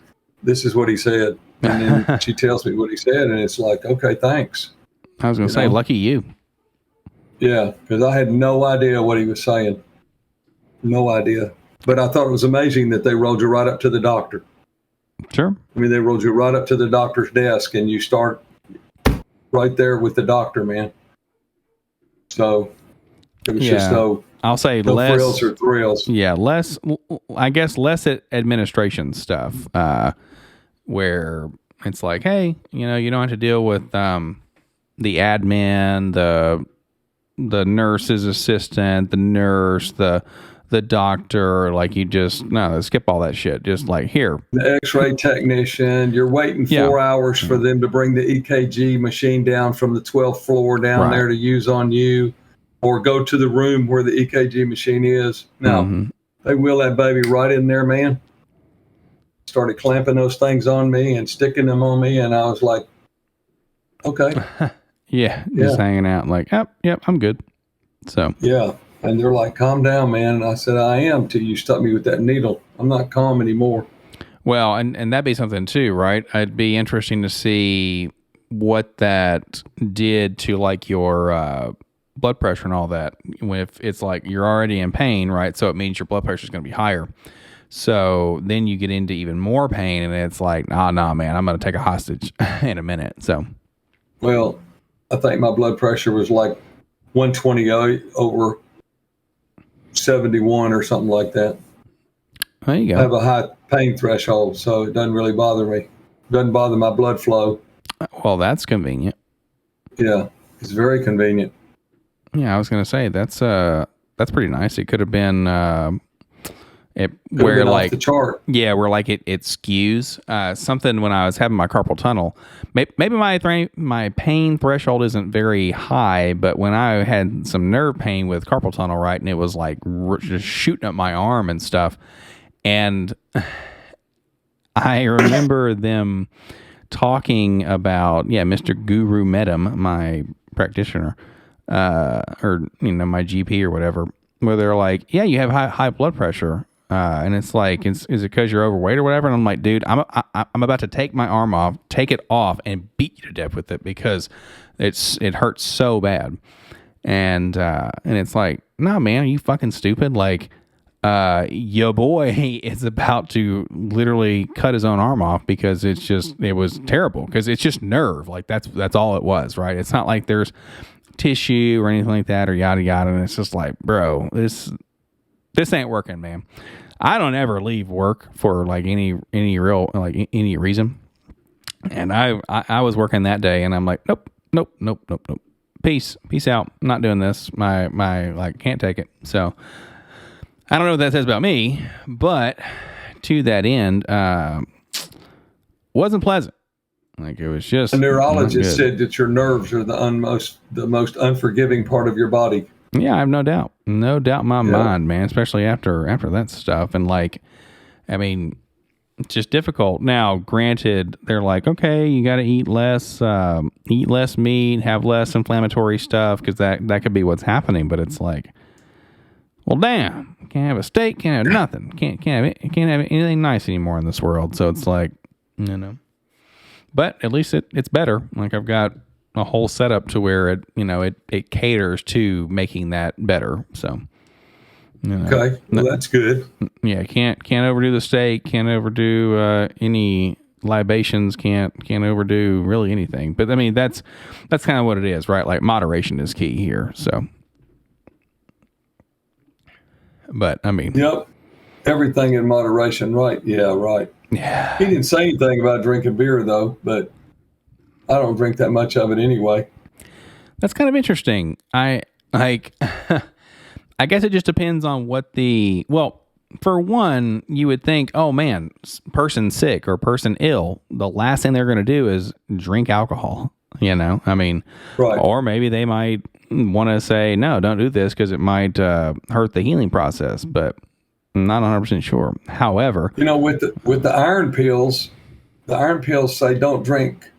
"This is what he said," and then she tells me what he said, and it's like, okay, thanks. I was going to say, lucky you. Yeah, because I had no idea what he was saying. No idea. But I thought it was amazing that they rolled you right up to the doctor. Sure. I mean, they rolled you right up to the doctor's desk, and you start right there with the doctor, man. So it was just I'll say no less frills or thrills. Yeah, less administration stuff, where it's like, hey, you don't have to deal with the admin, the nurse's assistant, the nurse, the doctor. Like you just skip all that shit. Just like here, the X-ray technician. You're waiting 4 hours for them to bring the EKG machine down from the 12th floor down there to use on you, or go to the room where the EKG machine is. No, they wheel that baby right in there, man. Started clamping those things on me and sticking them on me, and I was like, okay. Yeah, just hanging out like, yep, I'm good. So yeah, and they're like, calm down, man. And I said, I am till you stuck me with that needle. I'm not calm anymore. Well, and that'd be something too, right? It'd be interesting to see what that did to like your blood pressure and all that. If it's like you're already in pain, right? So it means your blood pressure is going to be higher. So then you get into even more pain, and it's like, nah, man, I'm going to take a hostage in a minute. So, well, I think my blood pressure was like 128 over 71 or something like that. There you go. I have a high pain threshold, so it doesn't really bother me. It doesn't bother my blood flow. Well, that's convenient. Yeah, it's very convenient. Yeah, I was going to say that's pretty nice. It could have been where like off the chart. Yeah, where like it skews something when I was having my carpal tunnel. Maybe my pain threshold isn't very high, but when I had some nerve pain with carpal tunnel, right, and it was like just shooting up my arm and stuff, and I remember them talking about Mr. Guru Medem, my practitioner, or my GP or whatever, where they're like, yeah, you have high blood pressure. And it's like, is it because you're overweight or whatever? And I'm like, dude, I'm about to take my arm off, take it off, and beat you to death with it because it hurts so bad. And it's like, nah, man, are you fucking stupid? Like, your boy is about to literally cut his own arm off because it was terrible because it's just nerve. Like that's all it was, right? It's not like there's tissue or anything like that or yada yada. And it's just like, bro, this ain't working, man. I don't ever leave work for like any real like any reason. And I was working that day, and I'm like, nope. Peace out. I'm not doing this. My like can't take it. So I don't know what that says about me, but to that end, wasn't pleasant. Like it was just a neurologist said that your nerves are the most unforgiving part of your body. Yeah, I have no doubt in my mind, man, especially after that stuff. And like, I mean, it's just difficult. Now, granted, they're like, okay, you got to eat less meat, have less inflammatory stuff, because that could be what's happening. But it's like, well, damn, can't have a steak, can't have nothing, can't have anything nice anymore in this world. So it's like, but at least it's better. Like I've got a whole setup to where it caters to making that better. So, okay, well, that's good. Yeah, can't overdo the steak, can't overdo any libations, can't overdo really anything. But I mean, that's kind of what it is, right? Like moderation is key here. So, but I mean, yep, everything in moderation, right? Yeah, right. Yeah. He didn't say anything about drinking beer though, but I don't drink that much of it anyway. That's kind of interesting. I guess it just depends on for one, you would think, oh man, person sick or person ill, the last thing they're going to do is drink alcohol, I mean, right. Or maybe they might want to say, no, don't do this because it might hurt the healing process, but I'm not 100% sure. However, with the iron pills say don't drink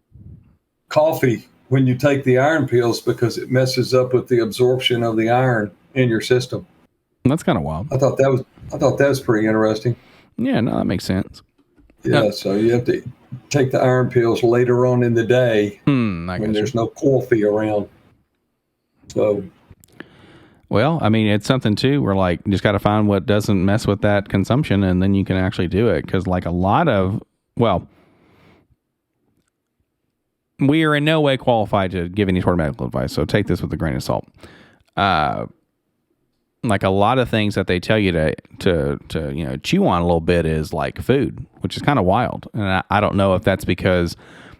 coffee when you take the iron pills because it messes up with the absorption of the iron in your system. That's kind of wild. I thought that was pretty interesting. Yeah, no, that makes sense. Yeah, so you have to take the iron pills later on in the day when there's no coffee around. So, well, I mean, it's something too. We're like, you just got to find what doesn't mess with that consumption, and then you can actually do it. Because like a lot of, we are in no way qualified to give any sort of medical advice, so take this with a grain of salt. Like a lot of things that they tell you to chew on a little bit is like food, which is kind of wild. And I don't know if that's because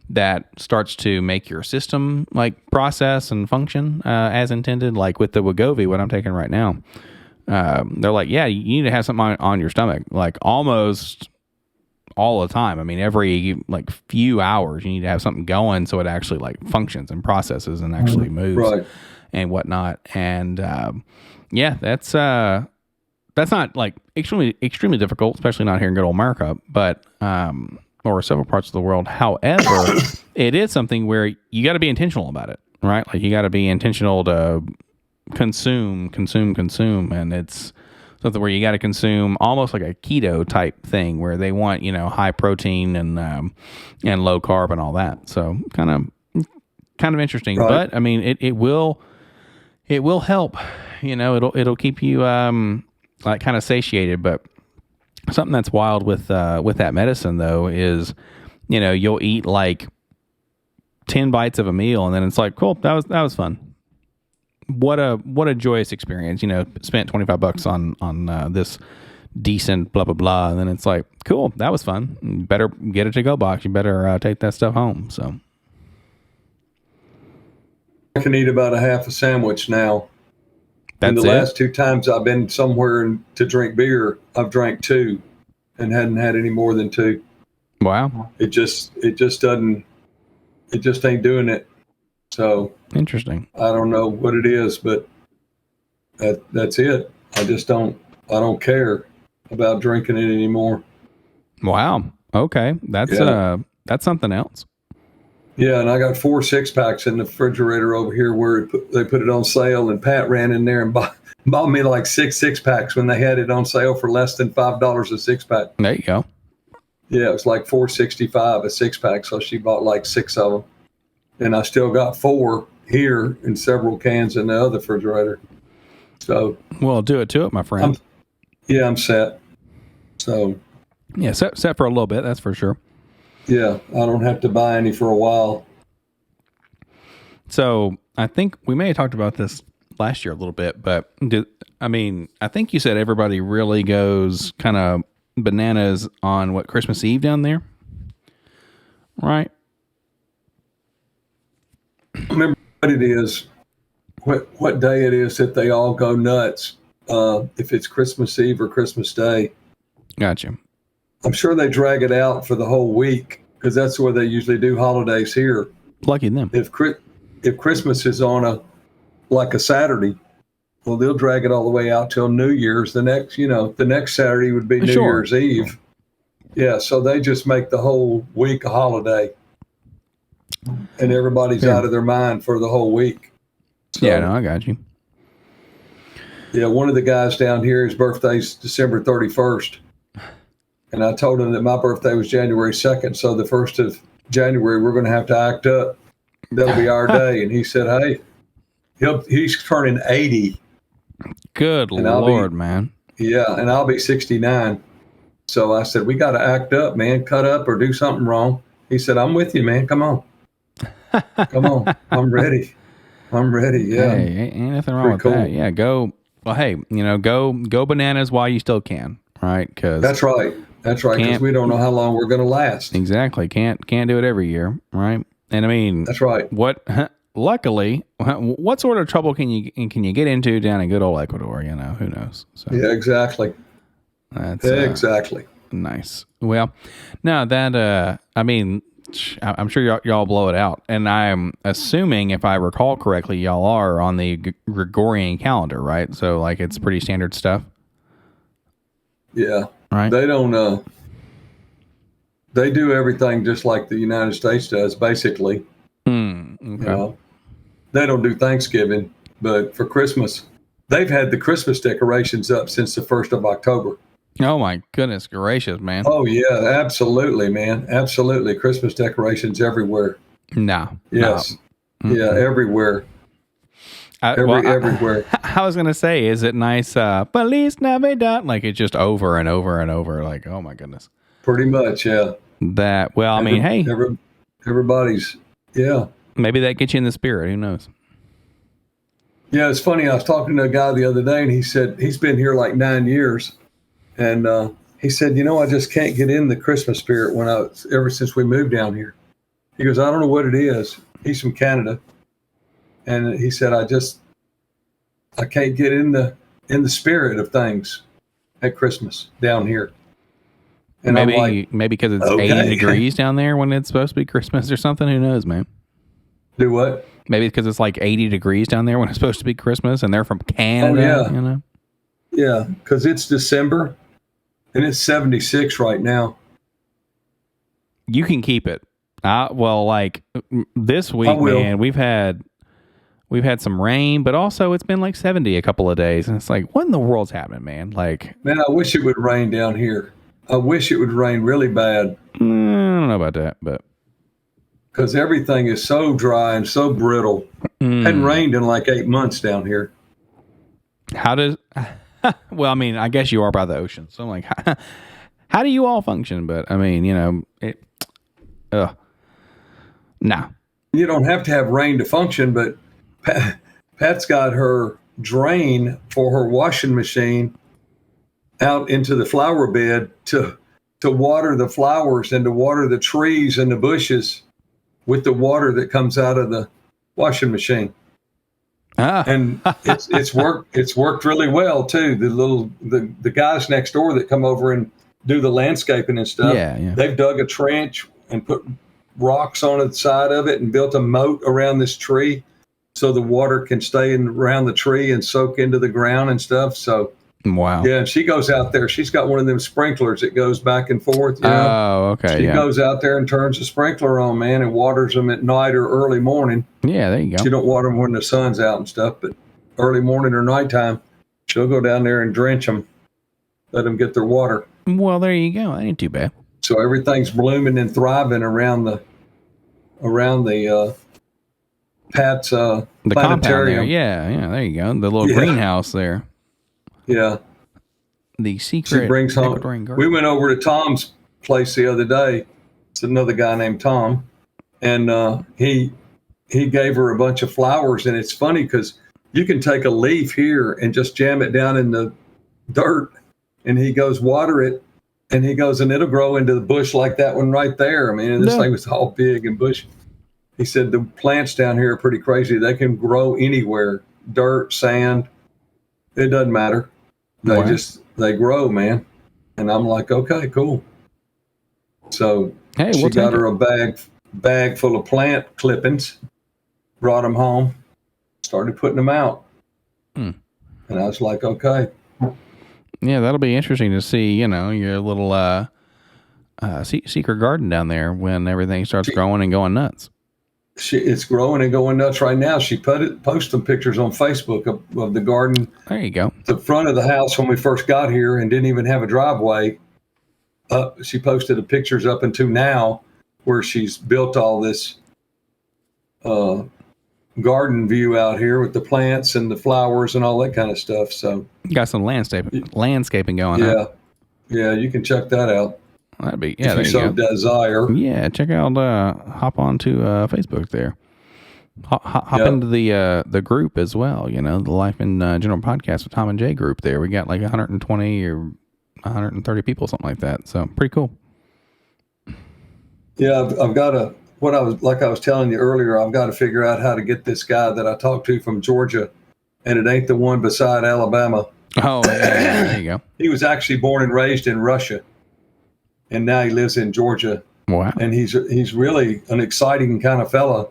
that starts to make your system like process and function as intended. Like with the Wegovy, what I'm taking right now, they're like, yeah, you need to have something on your stomach, like almost all the time. I mean, every like few hours, you need to have something going so it actually like functions and processes and actually moves and whatnot. And that's not like extremely difficult, especially not here in good old America, but or several parts of the world. However, it is something where you got to be intentional about it. right? Like you got to be intentional to consume, and it's something where you got to consume almost like a keto type thing where they want, high protein and low carb and all that. So kind of interesting, right. But I mean, it will help, it'll keep you like kind of satiated. But something that's wild with that medicine though is, you'll eat like 10 bites of a meal and then it's like, cool, that was fun. What a joyous experience, spent $25 on this decent blah, blah, blah. And then it's like, cool, that was fun. You better get a to-go box. You better take that stuff home. So I can eat about a half a sandwich now. That's and the it? last 2 times I've been somewhere to drink beer, I've drank 2 and hadn't had any more than 2. Wow. It just ain't doing it. So interesting. I don't know what it is, but that's it. I don't care about drinking it anymore. Wow. Okay. That's something else. Yeah. And I got 4 6-packs in the refrigerator over here where they put it on sale, and Pat ran in there and bought me like 6 6-packs when they had it on sale for less than $5 a 6-pack. There you go. Yeah. It was like $4.65 a 6-pack. So she bought like 6 of them. And I still got 4 here and several cans in the other refrigerator. So, well, do it to it, my friend. I'm set. So, yeah, set for a little bit. That's for sure. Yeah, I don't have to buy any for a while. So I think we may have talked about this last year a little bit, but I think you said everybody really goes kind of bananas on Christmas Eve down there, right? Remember what it is, what day it is that they all go nuts, if it's Christmas Eve or Christmas Day. Gotcha. I'm sure they drag it out for the whole week because that's where they usually do holidays here. Lucky them. If Christmas is on a Saturday, well, they'll drag it all the way out till New Year's. The next Saturday would be New Year's Eve. Yeah, so they just make the whole week a holiday. And everybody's out of their mind for the whole week. So, yeah, no, I got you. Yeah, one of the guys down here, his birthday's December 31st. And I told him that my birthday was January 2nd. So the 1st of January, we're going to have to act up. That'll be our day. And he said, hey, he's turning 80. Good Lord, man. Yeah, and I'll be 69. So I said, we got to act up, man. Cut up or do something wrong. He said, I'm with you, man. Come on. Come on. I'm ready. Yeah. Hey, ain't nothing wrong with that. Yeah, go. Well, hey, go bananas while you still can, right? Cause that's right. Because we don't know how long we're going to last. Exactly. Can't do it every year, right? And I mean, that's right. Luckily, what sort of trouble can you get into down in good old Ecuador? Who knows? So, yeah, exactly. That's exactly nice. Well, now that I'm sure y'all blow it out, and I'm assuming, if I recall correctly, y'all are on the Gregorian calendar, right? So like it's pretty standard stuff. Yeah, right. They don't. They do everything just like the United States does, basically. Okay. They don't do Thanksgiving, but for Christmas, they've had the Christmas decorations up since the 1st of October. Oh my goodness gracious, man. Oh yeah, absolutely, man. Absolutely. Christmas decorations everywhere. No. Yes. No. Yeah, everywhere. Everywhere. I was going to say, is it nice, Feliz Navidad? Like it's just over and over and over. Like, oh my goodness. Pretty much, yeah. Hey. Everybody's, yeah. Maybe that gets you in the spirit. Who knows? Yeah, it's funny. I was talking to a guy the other day, and he said he's been here like 9 years. And he said, I just can't get in the Christmas spirit ever since we moved down here. He goes, I don't know what it is. He's from Canada. And he said, I can't get in the spirit of things at Christmas down here. And maybe because it's 80 degrees down there when it's supposed to be Christmas or something. Who knows, man? Do what? Maybe because it's like 80 degrees down there when it's supposed to be Christmas, and they're from Canada. Oh, yeah. Yeah, because it's December, and it's 76 right now. You can keep it. Like this week, man, we've had we've had some rain, but also it's been like 70 a couple of days. And it's like, what in the world's happening, man? Like, man, I wish it would rain down here. I wish it would rain really bad. I don't know about that, but. Because everything is so dry and so brittle. Hadn't rained in like 8 months down here. How does, well, I mean, I guess you are by the ocean. So I'm like, how do you all function? But I mean, you know, nah. You don't have to have rain to function, but Pat's got her drain for her washing machine out into the flower bed to water the flowers and to water the trees and the bushes with the water that comes out of the washing machine. And it's worked really well too. The guys next door that come over and do the landscaping and stuff, they've dug a trench and put rocks on the side of it and built a moat around this tree so the water can stay around the tree and soak into the ground and stuff. So wow. Yeah, and she goes out there. She's got one of them sprinklers that goes back and forth. You know? Oh, okay. She goes out there and turns the sprinkler on, man, and waters them at night or early morning. Yeah, there you go. She don't water them when the sun's out and stuff, but early morning or nighttime, she'll go down there and drench them, let them get their water. Well, there you go. That ain't too bad. So everything's blooming and thriving around the Pat's the planetarium. There. Yeah, there you go. The little greenhouse there. Yeah. The secret she brings home. Ecuadorian garden. We went over to Tom's place the other day. It's another guy named Tom, and he gave her a bunch of flowers. And it's funny because you can take a leaf here and just jam it down in the dirt, and he goes water it, and he goes and it'll grow into the bush like that one right there. I mean, this thing was all big and bushy. He said the plants down here are pretty crazy. They can grow anywhere, dirt, sand. It doesn't matter. They grow, man. And I'm like, okay, cool. So she got her a bag full of plant clippings, brought them home, started putting them out. And I was like, okay. Yeah, that'll be interesting to see, you know, your little secret garden down there when everything starts growing and going nuts. It's growing and going nuts right now. She posted some pictures on Facebook of the garden. There you go. The front of the house when we first got here and didn't even have a driveway. She posted the pictures up into now where she's built all this garden view out here with the plants and the flowers and all that kind of stuff. So you got some landscaping going on. Yeah, you can check that out. That'd be if you so desire. Yeah, check out hop on to Facebook there. Hop into the group as well, you know, the Life in General Podcast with Tom and Jay group there. We got like 120 or 130 people, something like that. So pretty cool. Yeah, I've got I was telling you earlier, I've got to figure out how to get this guy that I talked to from Georgia, and it ain't the one beside Alabama. Oh, yeah, there you go. He was actually born and raised in Russia, and now he lives in Georgia. Wow. And he's really an exciting kind of fella,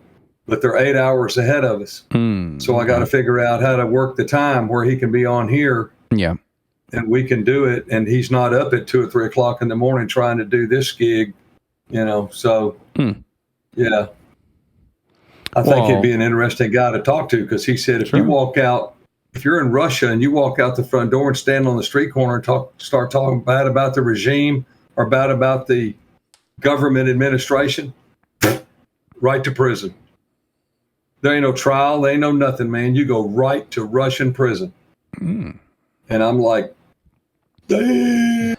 but they're 8 hours ahead of us. So I got to figure out how to work the time where he can be on here. Yeah. And we can do it. And he's not up at 2 or 3 o'clock in the morning trying to do this gig, you know. So, yeah. I think he'd be an interesting guy to talk to because he said if you walk out, if you're in Russia and you walk out the front door and stand on the street corner and start talking bad about the regime or bad about the government administration, right to prison. There ain't no trial. There ain't no nothing, man. You go right to Russian prison. And I'm like, damn.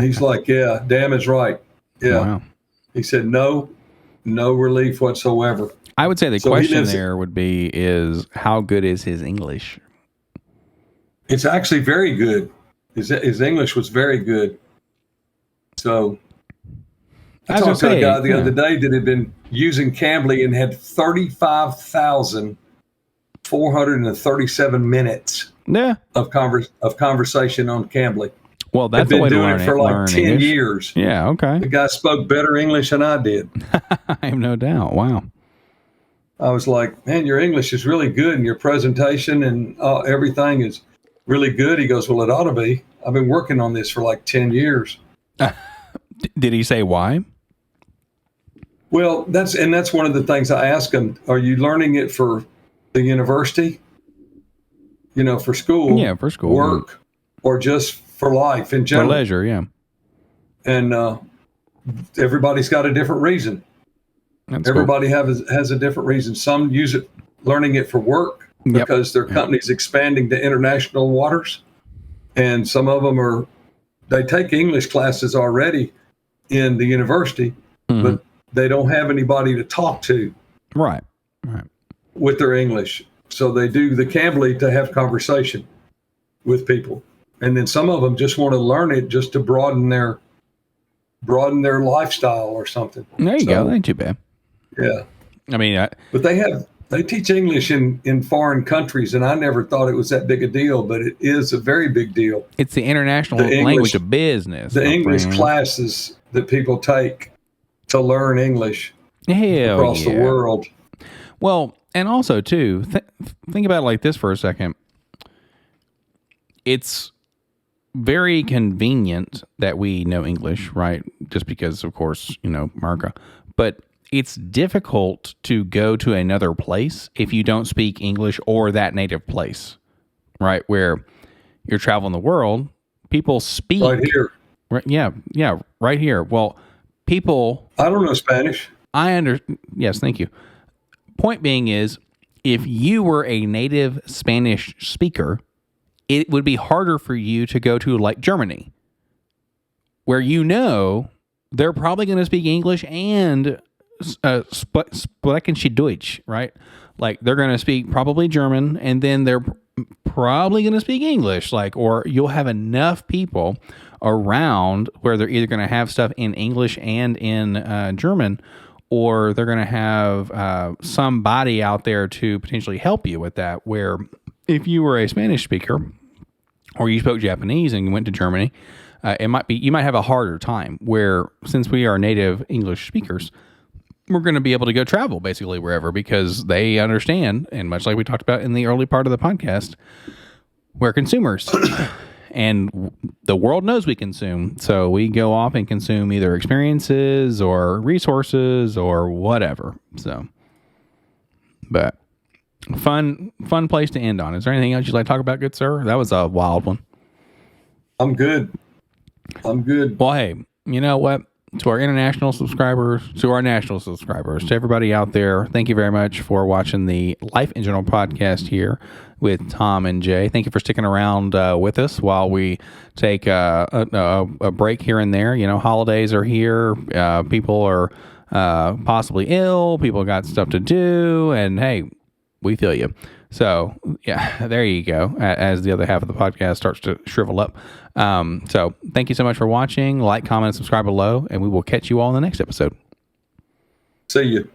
He's like, yeah, damn is right. Yeah. Wow. He said, no relief whatsoever. I would say the question there would be is how good is his English? It's actually very good. His English was very good. So I talked to a guy the other day that had been using Cambly and had 35,437 minutes of conversation on Cambly. Well, that's the way to learn it. For like 10 English. years. Yeah, okay. The guy spoke better English than I did. I have no doubt. Wow. I was like, man, your English is really good and your presentation and everything is really good. He goes, well, it ought to be. I've been working on this for like 10 years. Did he say why? Well, that's one of the things I asked him. Are you learning it for the university, for school. Yeah, for school. Work, or just for life in general. For leisure, yeah. And everybody's got a different reason. Everybody has a different reason. Some use it, learning it for work because their company's expanding to international waters. And some of them they take English classes already in the university, but they don't have anybody to talk to. Right. With their English. So they do the Cambly to have conversation with people. And then some of them just want to learn it just to broaden their lifestyle or something. There you go. Ain't too bad. Yeah. I mean, but they teach English in foreign countries, and I never thought it was that big a deal, but it is a very big deal. It's the international language of business. The English classes that people take to learn English across the world. Well, and also, too, think about it like this for a second. It's very convenient that we know English, right? Just because, of course, America. But it's difficult to go to another place if you don't speak English or that native place, right? Where you're traveling the world, people speak. Right here. Right, yeah, right here. Well, people... I don't know Spanish. Yes, thank you. Point being is, if you were a native Spanish speaker, it would be harder for you to go to like Germany, where they're probably going to speak English and sprechen Sie Deutsch, right? Like they're going to speak probably German, and then they're probably going to speak English, or you'll have enough people around where they're either going to have stuff in English and in German, or they're going to have somebody out there to potentially help you with that. Where if you were a Spanish speaker or you spoke Japanese and you went to Germany, you might have a harder time. Where since we are native English speakers, we're going to be able to go travel basically wherever because they understand, and much like we talked about in the early part of the podcast, we're consumers. And the world knows we consume, so we go off and consume either experiences or resources or whatever. So, but fun place to end on. Is there anything else you'd like to talk about, good sir? That was a wild one. I'm good. Well, hey, you know what? To our international subscribers, to our national subscribers, to everybody out there, thank you very much for watching the Life in General podcast here with Tom and Jay. Thank you for sticking around with us while we take a break here and there. Holidays are here. People are possibly ill. People got stuff to do. And hey, we feel you. So, yeah, there you go, as the other half of the podcast starts to shrivel up. So, thank you so much for watching. Like, comment, subscribe below, and we will catch you all in the next episode. See you.